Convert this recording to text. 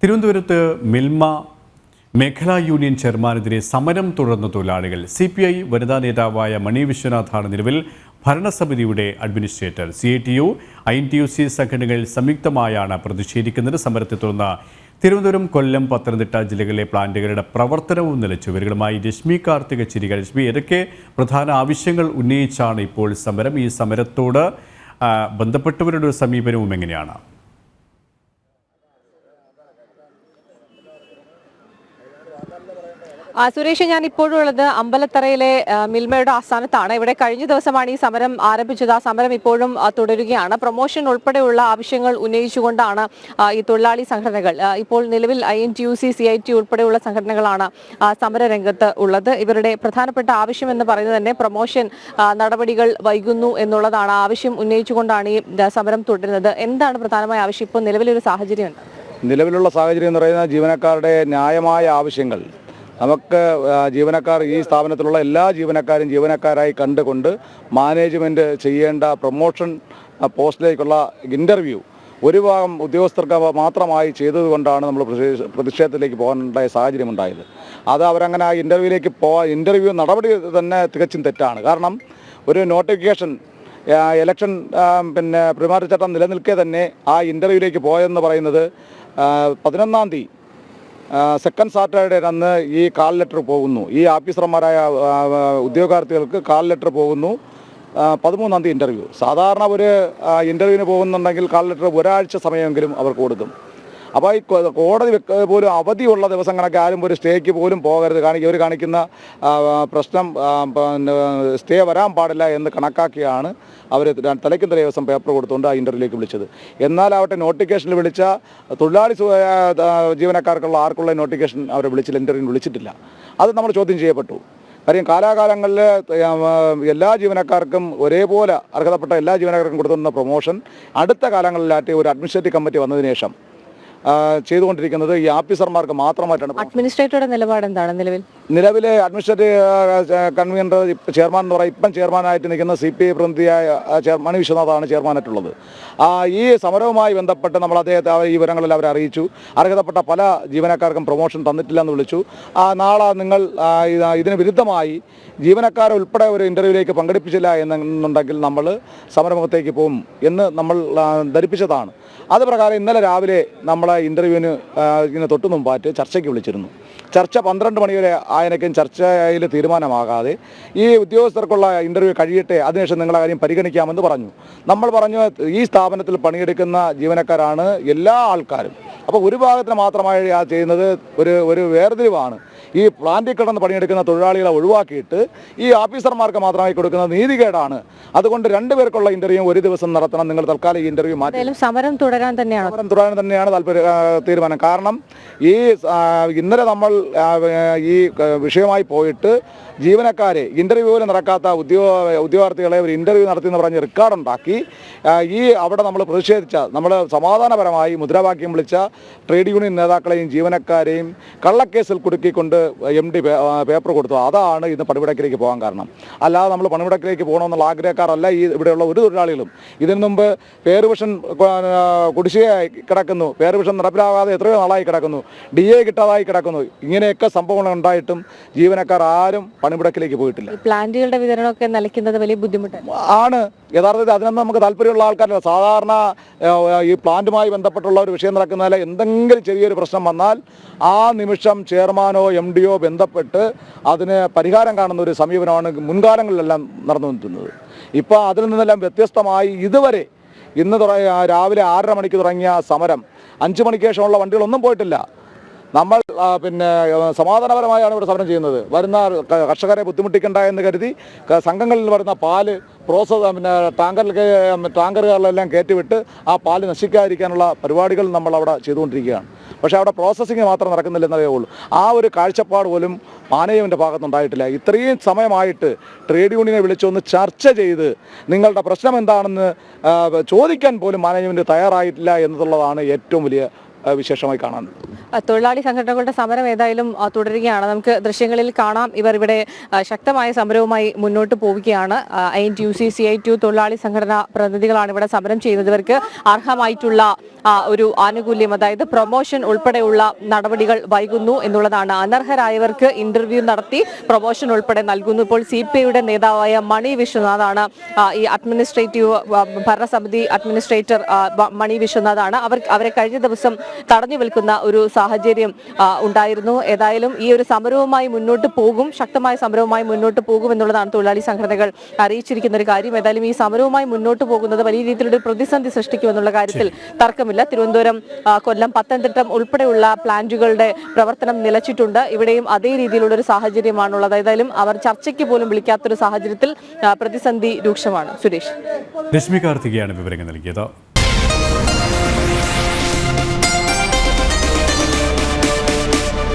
തിരുവനന്തപുരത്ത് മിൽമ മേഖലാ യൂണിയൻ ചെയർമാനെതിരെ സമരം തുടർന്ന തൊഴിലാളികൾ CPI വനിതാ നേതാവായ മണി വിശ്വനാഥാണ് നിലവിൽ ഭരണസമിതിയുടെ അഡ്മിനിസ്ട്രേറ്റർ. CITU, INTUC സംഘടനകൾ സംയുക്തമായാണ് പ്രതിഷേധിക്കുന്നത്. സമരത്തെ തുടർന്ന് തിരുവനന്തപുരം, കൊല്ലം, പത്തനംതിട്ട ജില്ലകളിലെ പ്ലാന്റുകളുടെ പ്രവർത്തനവും നിലച്ചു. ഇവരുമായി രശ്മി കാർത്തിക ചിരിക. രശ്മി, ഏതൊക്കെ പ്രധാന ആവശ്യങ്ങൾ ഉന്നയിച്ചാണ് ഇപ്പോൾ സമരം? ഈ സമരത്തോട് ബന്ധപ്പെട്ടവരുടെ സമീപനവും എങ്ങനെയാണ്? സുരേഷ്, ഞാൻ ഇപ്പോഴുള്ളത് അമ്പലത്തറയിലെ മിൽമയുടെ ആസ്ഥാനത്താണ്. ഇവിടെ കഴിഞ്ഞ ദിവസമാണ് ഈ സമരം ആരംഭിച്ചത്. ആ സമരം ഇപ്പോഴും തുടരുകയാണ്. പ്രൊമോഷൻ ഉൾപ്പെടെയുള്ള ആവശ്യങ്ങൾ ഉന്നയിച്ചുകൊണ്ടാണ് ഈ തൊഴിലാളി സംഘടനകൾ ഇപ്പോൾ നിലവിൽ INTUC, CITU ഉൾപ്പെടെയുള്ള സംഘടനകളാണ് സമരരംഗത്ത് ഉള്ളത്. ഇവരുടെ പ്രധാനപ്പെട്ട ആവശ്യം എന്ന് പറയുന്നത് തന്നെ പ്രൊമോഷൻ നടപടികൾ വൈകുന്നു എന്നുള്ളതാണ്. ആവശ്യം ഉന്നയിച്ചുകൊണ്ടാണ് ഈ സമരം തുടരുന്നത്. എന്താണ് പ്രധാനമായ ആവശ്യം? ഇപ്പോൾ നിലവിലൊരു സാഹചര്യം നിലവിലുള്ള സാഹചര്യം എന്ന് പറയുന്നത് ജീവനക്കാരുടെ ന്യായമായ ആവശ്യങ്ങൾ നമുക്ക് ജീവനക്കാർ ഈ സ്ഥാപനത്തിലുള്ള എല്ലാ ജീവനക്കാരും ജീവനക്കാരായി കണ്ടുകൊണ്ട് മാനേജ്മെൻറ്റ് ചെയ്യേണ്ട പ്രൊമോഷൻ പോസ്റ്റിലേക്കുള്ള ഇൻ്റർവ്യൂ ഒരു ഭാഗം ഉദ്യോഗസ്ഥർക്ക് മാത്രമായി ചെയ്തതുകൊണ്ടാണ് നമ്മൾ പ്രതിഷേധത്തിലേക്ക് പോകാനുണ്ടായ സാഹചര്യം ഉണ്ടായത്. അത് അവരങ്ങനെ ആ ഇൻ്റർവ്യൂ നടപടി തന്നെ തികച്ചും തെറ്റാണ്. കാരണം ഒരു നോട്ടിഫിക്കേഷൻ ഇലക്ഷൻ പെരുമാറ്റച്ചട്ടം നിലനിൽക്കെ തന്നെ ആ ഇൻ്റർവ്യൂവിലേക്ക് പോയെന്ന് പറയുന്നത് 11-ാം തീയതി സെക്കൻഡ് സാറ്റർഡേ അന്ന് ഈ കാൽ ലെറ്റർ പോകുന്നു. ഈ ഓഫീസർമാരായ ഉദ്യോഗാർത്ഥികൾക്ക് കാൽ ലെറ്റർ പോകുന്നു. 13-ാം തീയതി ഇൻ്റർവ്യൂ. സാധാരണ ഒരു ഇൻ്റർവ്യൂവിന് പോകുന്നുണ്ടെങ്കിൽ കാൽ ലെറ്റർ ഒരാഴ്ച സമയമെങ്കിലും അവർക്ക് കൊടുക്കും. അപ്പോൾ ഈ കോടതി പോലും അവധിയുള്ള ദിവസം കണക്ക് ആരും ഒരു സ്റ്റേക്ക് പോലും പോകരുത്. ഇവർ കാണിക്കുന്ന പ്രശ്നം സ്റ്റേ വരാൻ പാടില്ല എന്ന് കണക്കാക്കിയാണ് അവർ തലയ്ക്കും തലേ ദിവസം പേപ്പർ കൊടുത്തുകൊണ്ട് ആ ഇൻ്റർവ്യൂവിലേക്ക് വിളിച്ചത്. എന്നാലാവട്ടെ നോട്ടിഫിക്കേഷനിൽ വിളിച്ച തൊഴിലാളി ജീവനക്കാർക്കുള്ള ആർക്കുള്ള നോട്ടിഫിക്കേഷൻ അവരെ ഇൻ്റർവ്യൂവിന് വിളിച്ചിട്ടില്ല. അത് നമ്മൾ ചോദ്യം ചെയ്യപ്പെട്ടു. കാര്യം കാലാകാലങ്ങളിൽ എല്ലാ ജീവനക്കാർക്കും ഒരേപോലെ അർഹതപ്പെട്ട എല്ലാ ജീവനക്കാർക്കും കൊടുത്തുന്ന പ്രൊമോഷൻ അടുത്ത കാലങ്ങളിലായിട്ട് ഒരു അഡ്മിനിസ്ട്രേറ്റീവ് കമ്മിറ്റി വന്നതിന് ശേഷം ചെയ്തുകൊണ്ടിരിക്കുന്നത് ഈ ഓഫീസർമാർക്ക് മാത്രമായിട്ടാണ്. അഡ്മിനിസ്ട്രേറ്ററുടെ നിലപാട് എന്താണ്? നിലവിലെ അഡ്മിനിസ്ട്രേറ്റീവ് കൺവീനർ ചെയർമാൻ എന്ന് പറയും. ഇപ്പം ചെയർമാനായിട്ട് നിൽക്കുന്ന CPI പ്രതിനിധിയായ മണി വിശ്വനാഥാണ് ചെയർമാനായിട്ടുള്ളത്. ഈ സമരവുമായി ബന്ധപ്പെട്ട് നമ്മൾ അദ്ദേഹത്തെ ഈ വിവരങ്ങളെല്ലാം അവരെ അറിയിച്ചു. അർഹതപ്പെട്ട പല ജീവനക്കാർക്കും പ്രൊമോഷൻ തന്നിട്ടില്ല എന്ന് വിളിച്ചു. നാളെ നിങ്ങൾ ഇതിന് വിരുദ്ധമായി ജീവനക്കാരെ ഉൾപ്പെടെ ഒരു ഇൻ്റർവ്യൂവിലേക്ക് പങ്കെടുപ്പിച്ചില്ല എന്നുണ്ടെങ്കിൽ നമ്മൾ സമരമുഖത്തേക്ക് പോകും എന്ന് നമ്മൾ ധരിപ്പിച്ചതാണ്. അത് പ്രകാരം ഇന്നലെ രാവിലെ നമ്മളെ ഇൻ്റർവ്യൂവിന് ഇങ്ങനെ തൊട്ടു മുമ്പായിട്ട് ചർച്ചയ്ക്ക് വിളിച്ചിരുന്നു. ചർച്ച 12 മണി വരെ ആയതിനേക്കും ചർച്ചയിൽ തീരുമാനമാകാതെ ഈ ഉദ്യോഗസ്ഥർക്കുള്ള ഇൻ്റർവ്യൂ കഴിയട്ടെ, അതിനുശേഷം നിങ്ങളുടെ കാര്യം പരിഗണിക്കാമെന്ന് പറഞ്ഞു. നമ്മൾ പറഞ്ഞു ഈ സ്ഥാപനത്തിൽ പണിയെടുക്കുന്ന ജീവനക്കാരാണ് എല്ലാ ആൾക്കാരും. അപ്പോൾ ഒരു ഭാഗത്തിന് മാത്രമായി ചെയ്യുന്നത് ഒരു വേർതിരിവാണ്. ഈ പ്ലാന്റിൽ കിടന്ന് പണിയെടുക്കുന്ന തൊഴിലാളികളെ ഒഴിവാക്കിയിട്ട് ഈ ഓഫീസർമാർക്ക് മാത്രമായി കൊടുക്കുന്ന നീതികേടാണ്. അതുകൊണ്ട് രണ്ടുപേർക്കുള്ള ഇൻ്റർവ്യൂ ഒരു ദിവസം നടത്തണം. നിങ്ങൾ തൽക്കാലം ഈ ഇൻ്റർവ്യൂ മാറ്റി സമരം തുടരാൻ തന്നെയാണ് തീരുമാനം. കാരണം ഈ ഇന്നലെ നമ്മൾ ഈ വിഷയമായി പോയിട്ട് ജീവനക്കാരെ ഇൻ്റർവ്യൂവിൽ നടക്കാത്ത ഉദ്യോഗാർത്ഥികളെ ഒരു ഇൻ്റർവ്യൂ നടത്തിയെന്ന് പറഞ്ഞ് റെക്കോർഡുണ്ടാക്കി അവിടെ നമ്മൾ പ്രതിഷേധിച്ച നമ്മൾ സമാധാനപരമായി മുദ്രാവാക്യം വിളിച്ച ട്രേഡ് യൂണിയൻ നേതാക്കളെയും ജീവനക്കാരെയും കള്ളക്കേസിൽ കുടുക്കിക്കൊണ്ട് MD പേപ്പർ കൊടുത്തു. അതാണ് ഇന്ന് പണിമുടക്കിലേക്ക് പോകാൻ കാരണം. അല്ലാതെ നമ്മൾ പണിമുടക്കിലേക്ക് പോകണമെന്നുള്ള ആഗ്രഹക്കാരല്ല ഇവിടെയുള്ള ഒരു തൊഴിലാളികളും. ഇതിനു മുമ്പ് പേർവിഷൻ കുടിശ്ശികയായി കിടക്കുന്നു, പേർവിഷൻ നടപ്പിലാകാതെ എത്രയോ നാളായി കിടക്കുന്നു, DA കിട്ടാതായി കിടക്കുന്നു. ഇങ്ങനെയൊക്കെ സംഭവങ്ങൾ ഉണ്ടായിട്ടും ജീവനക്കാർ ആരും പണിമുടക്കിലേക്ക് പോയിട്ടില്ല. പ്ലാന്റുകളുടെ വിതരണമൊക്കെ നിലയ്ക്കുന്നത് വലിയ ബുദ്ധിമുട്ടാണ്. യഥാർത്ഥത്തിൽ അതിനൊന്നും നമുക്ക് താല്പര്യമുള്ള ആൾക്കാരല്ല. സാധാരണ ഈ പ്ലാന്റുമായി ബന്ധപ്പെട്ടുള്ള ഒരു വിഷയം നടക്കുന്നതിൽ എന്തെങ്കിലും ചെറിയൊരു പ്രശ്നം വന്നാൽ ആ നിമിഷം ചെയർമാനോ MDയോ ബന്ധപ്പെട്ട് അതിന് പരിഹാരം കാണുന്ന ഒരു സമീപനമാണ് മുൻകാലങ്ങളിലെല്ലാം നടന്നു വന്നിരുന്നത്. ഇപ്പോൾ അതിൽ നിന്നെല്ലാം വ്യത്യസ്തമായി ഇതുവരെ ഇന്ന് രാവിലെ 6:30 മണിക്ക് തുടങ്ങിയ സമരം 5 മണിക്ക് ശേഷമുള്ള വണ്ടികളൊന്നും പോയിട്ടില്ല. നമ്മൾ സമാധാനപരമായാണ് ഇവിടെ സമരം ചെയ്യുന്നത്. വരുന്ന കർഷകരെ ബുദ്ധിമുട്ടിക്കേണ്ട എന്ന് കരുതി സംഘങ്ങളിൽ വരുന്ന പാല് ടാങ്കറുകളിലെല്ലാം കയറ്റിവിട്ട് ആ പാല് നശിക്കാതിരിക്കാനുള്ള പരിപാടികൾ നമ്മൾ അവിടെ ചെയ്തുകൊണ്ടിരിക്കുകയാണ്. പക്ഷേ അവിടെ പ്രോസസ്സിങ് മാത്രം നടക്കുന്നില്ലെന്നതേ ഉള്ളൂ. ആ ഒരു കാഴ്ചപ്പാട് പോലും മാനേജ്മെൻറ്റിൻ്റെ ഭാഗത്തുണ്ടായിട്ടില്ല. ഇത്രയും സമയമായിട്ട് ട്രേഡ് യൂണിയനെ വിളിച്ചൊന്ന് ചർച്ച ചെയ്ത് നിങ്ങളുടെ പ്രശ്നം എന്താണെന്ന് ചോദിക്കാൻ പോലും മാനേജ്മെൻറ്റ് തയ്യാറായിട്ടില്ല എന്നുള്ളതാണ് ഏറ്റവും വലിയ വിശേഷമായി കാണാനുള്ളത്. തൊഴിലാളി സംഘടനകളുടെ സമരം ഏതായാലും തുടരുകയാണ്. നമുക്ക് ദൃശ്യങ്ങളിൽ കാണാം. ഇവർ ഇവിടെ ശക്തമായ സമരവുമായി മുന്നോട്ട് പോവുകയാണ്. INTUC, CITU തൊഴിലാളി സംഘടനാ പ്രതിനിധികളാണ് ഇവിടെ സമരം ചെയ്യുന്നത്. ഇവർക്ക് അർഹമായിട്ടുള്ള ഒരു ആനുകൂല്യം, അതായത് പ്രൊമോഷൻ ഉൾപ്പെടെയുള്ള നടപടികൾ വൈകുന്നു എന്നുള്ളതാണ്. അനർഹരായവർക്ക് ഇന്റർവ്യൂ നടത്തി പ്രൊമോഷൻ ഉൾപ്പെടെ നൽകുന്നു. ഇപ്പോൾ CPIയുടെ നേതാവായ മണി വിശ്വനാഥാണ് ഈ അഡ്മിനിസ്ട്രേറ്റീവ് ഭരണസമിതി അഡ്മിനിസ്ട്രേറ്റർ മണി വിശ്വനാഥാണ്. അവരെ കഴിഞ്ഞ ദിവസം തടഞ്ഞു വിൽക്കുന്ന ഒരു സാഹചര്യം ഉണ്ടായിരുന്നു. ഏതായാലും ഈ ഒരു സമരവുമായി മുന്നോട്ട് പോകും, ശക്തമായ സമരവുമായി മുന്നോട്ട് പോകും എന്നുള്ളതാണ് തൊഴിലാളി സംഘടനകൾ അറിയിച്ചിരിക്കുന്ന ഒരു കാര്യം. ഏതായാലും ഈ സമരവുമായി മുന്നോട്ട് പോകുന്നത് വലിയ രീതിയിലുള്ള പ്രതിസന്ധി സൃഷ്ടിക്കുമെന്നുള്ള കാര്യത്തിൽ തർക്കമില്ല. തിരുവനന്തപുരം, കൊല്ലം, പത്തനംതിട്ട ഉൾപ്പെടെയുള്ള പ്ലാന്റുകളുടെ പ്രവർത്തനം നിലച്ചിട്ടുണ്ട്. ഇവിടെയും അതേ രീതിയിലുള്ള ഒരു സാഹചര്യമാണുള്ളത്. ഏതായാലും അവർ ചർച്ചയ്ക്ക് പോലും വിളിക്കാത്തൊരു സാഹചര്യത്തിൽ പ്രതിസന്ധി രൂക്ഷമാണ്. സുരേഷ്, രശ്മി കാർത്തികയാണ് വിവരങ്ങൾ നൽകിയത്.